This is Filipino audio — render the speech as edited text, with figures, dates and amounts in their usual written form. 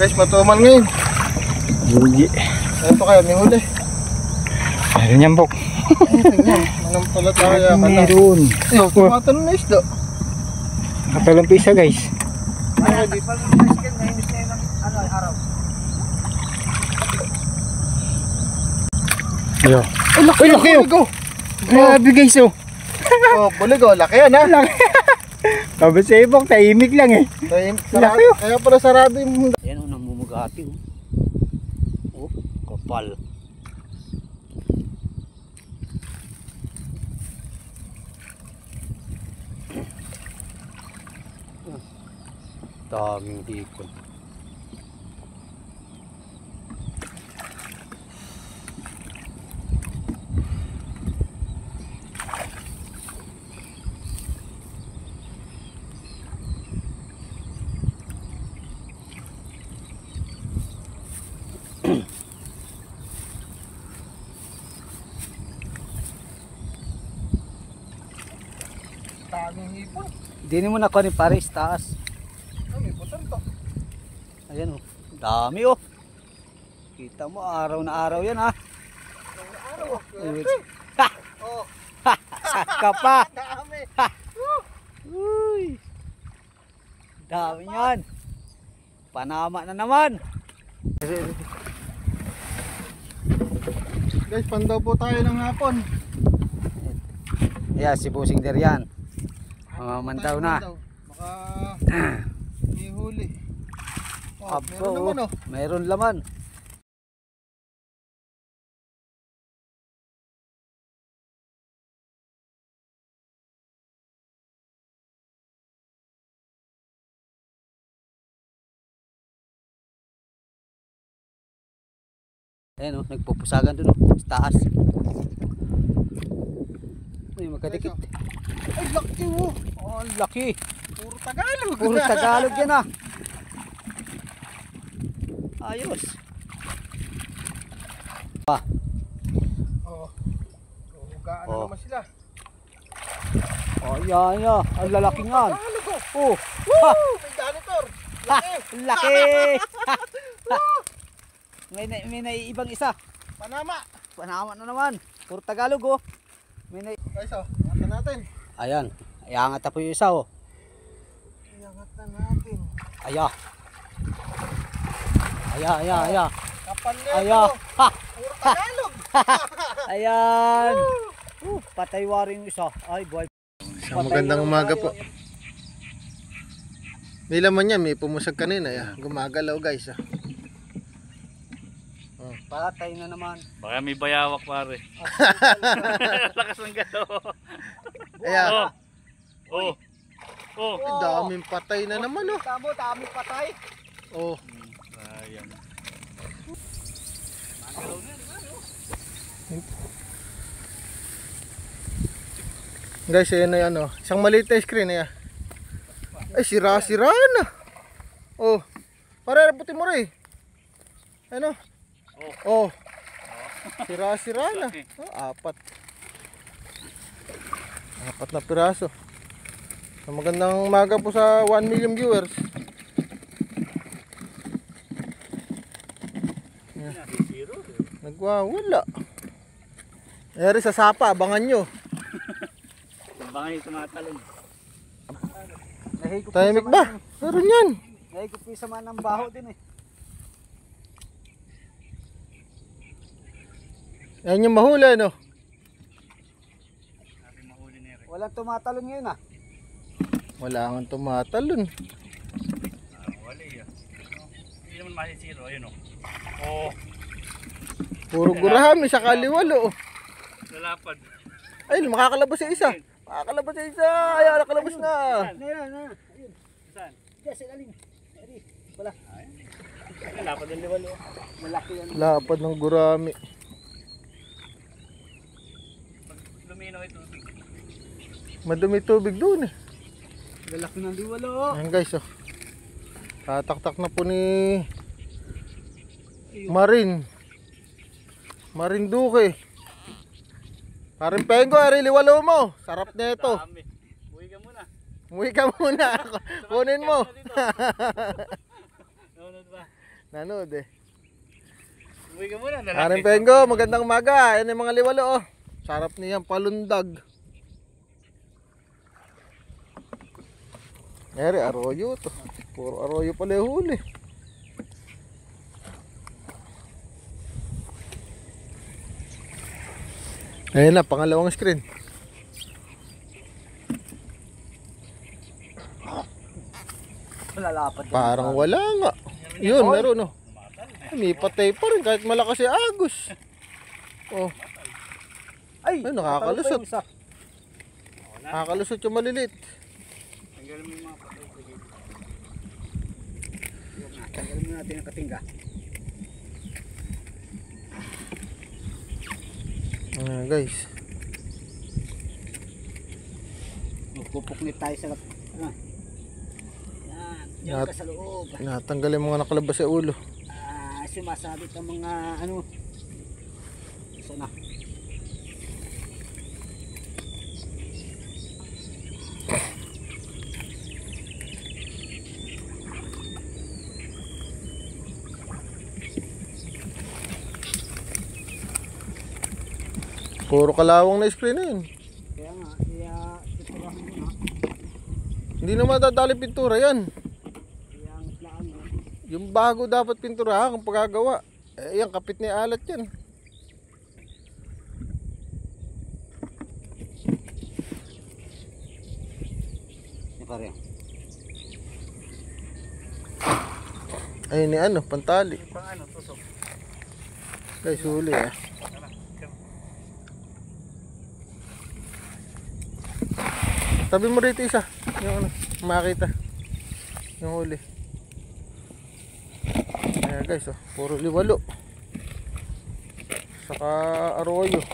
Guys, matumal ngayon. Hindi. Ano to kaya? May huli. Meron yan, Bok. Tingnan. Anong pala tayo? Meron. Ayun, pumatan na isda. Nakatalang pisa, guys. Ay, di pa ng basket. Nainis na yun ng araw. Ayo. Ay, laki! Ay, laki, oh. Buligo! Grabe, guys, oh. Oh, buligo. Laki yan, ha? Laki. Sabi sa Bok, tahimik lang eh. Laki, oh. Kaya pala sarado yung... Ayan, oh, namumugati, oh. Oh, kapal. Daming hipon. Daming hipon. Hindi mo na kunin pares, taas. May putan to. Ayan, oh. Dami, oh. Kita mo, araw na araw yan, ha. Araw. Ha! Oh. Saka pa. Dami. Uy. Dami yan. Panama na naman. Guys, pandaw po tayo ng hapon. Ayan, si Busing Der yan. Mandaw na. Baka may huli. Oh, Apo, meron naman, oh. Mayroon laman. Ayan, oh, nagpupusagan dun, oh, sa taas. Ay, magkadikit. Ay, laki, oh. Oh, laki. Puro Tagalog. Puro Tagalog yan, ah. Ayos. Oh. Hugaan na Oh. naman sila. Oh, yan, yan. Ang lalaki nga. Tagalog, Oh. oh. Ha! Woo! May janitor. Ha! Laki. Laki! may naiibang isa. Panama. Panama na naman. Puro Tagalog, oh. Guys, oh. Iangat natin. Ayan. Iangat na po yung isa, oh. Iangat na natin. Aya. Aya. Kapal na Aya. ito. Ha! Puro Tagalog. Ayan. Patay waring isa. Ay, boy. Isang magandang umaga po. May laman yan. May pumusag kanina. Gumagalaw, guys. Patay na naman. Baka may bayawak pare. Lakas ng galaw. Ayan. Oh. Ay, daming patay na naman, oh. Tamo, dami patay. Oh. Sayang. Guys, ayan na yan, oh. Isang maliit na screen, ayan. Ay, sira-sira na. Oh. Para raputin mo rin. Ano? Oh. Sira-sira na. Oh, apat na piraso. So, magandang umaga po sa 1 million viewers. Nagwawala. Eri sa sapa, abangan nyo. Baka yung tumatalon. Tahimik ba? Meron yan. Nahigop yung sama ng baho din, eh. Yan yung mahuli, no? Walang tumatalon ngayon, ah. Wala kang tumatalon. Wala yan. Hindi naman masisiro. Ayun o. Oh. Puro gurahami sa kaliwalo. Lalapad. Ay, makakalabas sa isa. Makakalabas sa isa. Ay, nakalabas na. Ayun. Saan? Diyan, sa ilalim. Wala. Lalapad ng liwalo. Malaki yan. Lapad ng gurami. Luminaw ito. Madumi tubig doon, eh. Lalaki ng liwalo. Ayan, guys, oh. Tataktak na po ni Marinduque. Paring Pengo, liwalo mo. Sarap na ito. Dami. Uwi ka muna. Umuwi ka muna. Kunin mo. Naunod ba? Nanood eh. Uwi ka muna. Aring Pengo, magandang umaga. Yan yung mga liwalo oh. Sarap niyan, palundag. Eri, arroyo to. Puro arroyo pala yung huli. Ayun na, pangalawang screen. Lalapad. Parang wala nga. Yun, meron no. May patay pa rin kahit malakas si Agus. Oh, Ay, ay nakakalusot. yung isa. Nakakalusot yung maliliit. Tanggalin mo yung mga patay ko dito. Tanggalin mo natin ang katingga. Guys, Magpupuknit tayo sa yan. Diyan Nat- ka sa loob. natanggalin mo nga nakalabas sa ulo. Sumasabit ang mga ano. Isa na. Puro kalawang na screen na yun. Kaya nga, tuturahan mo na. Hindi naman dadali pintura yan. Kaya ang plaan mo. Yung bago dapat pinturahan kung pagagawa. Eh yan, kapit ni alat yan. Ni pare. Ayun ni ano, pantali. Pang ano, tusok. Guys, huli ah. Tara. Tabi mo rito isa. Yung ano, makita. Yung huli. Ayan guys, oh, puro liwalo. Saka arroyo.